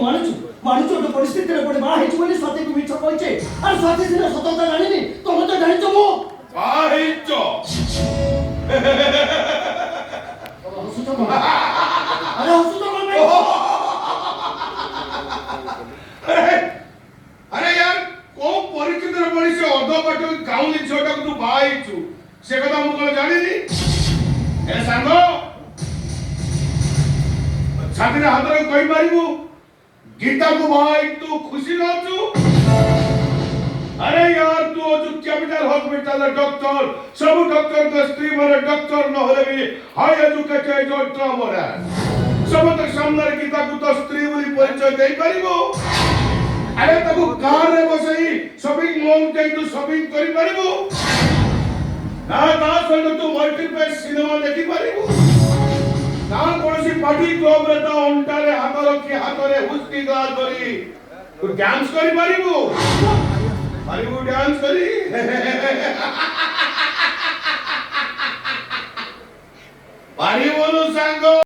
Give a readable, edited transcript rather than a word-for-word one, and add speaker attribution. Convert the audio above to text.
Speaker 1: মানুষ পরিস্থিতিରେ ପଡି ବାହା ହେଇଛି ବୋଲି ସ୍ୱାତୀକୁ ମିଛ କହିଛେ ଆରେ ସ୍ୱାତୀ ସିନା ସତତା ଜାଣିନି ତମେ ତ ଜାଣିଛ ମୁଁ
Speaker 2: ବାହା ହେଇଛ
Speaker 1: ହସୁଛ କଣ ଆରେ ହସୁଛ କଣ ପାଇଁ
Speaker 2: अरे यार को परिचित रे पड़ी से अध पट गाउली छोटा तू बाहा ହେଇଛୁ से कथा मु कोन जानिनी ए सांगो छातीरे हातरे कहि पारिबू गीता को भाई तू खुशी न छु अरे यार तू जो कैपिटल हॉस्पिटल डॉक्टर सब डॉक्टर के स्त्री मारे डॉक्टर न होले भी हाई एजुकेटेड डॉक्टर मोरा सब तक सामने गीता को तो स्त्री बोली परिचय दे पारिबो अरे तको कार रे बसई शॉपिंग मॉल जाई तू शॉपिंग करि पारिबो ना ता संग तू मल्टीप्लेक्स सिनेमा देखि पारिबो ना कोनसी पार्टी क्लब रे ता अंटारे हाथ रखी हाथ रे हुस्की गाल करी तू डांस करि पारिबो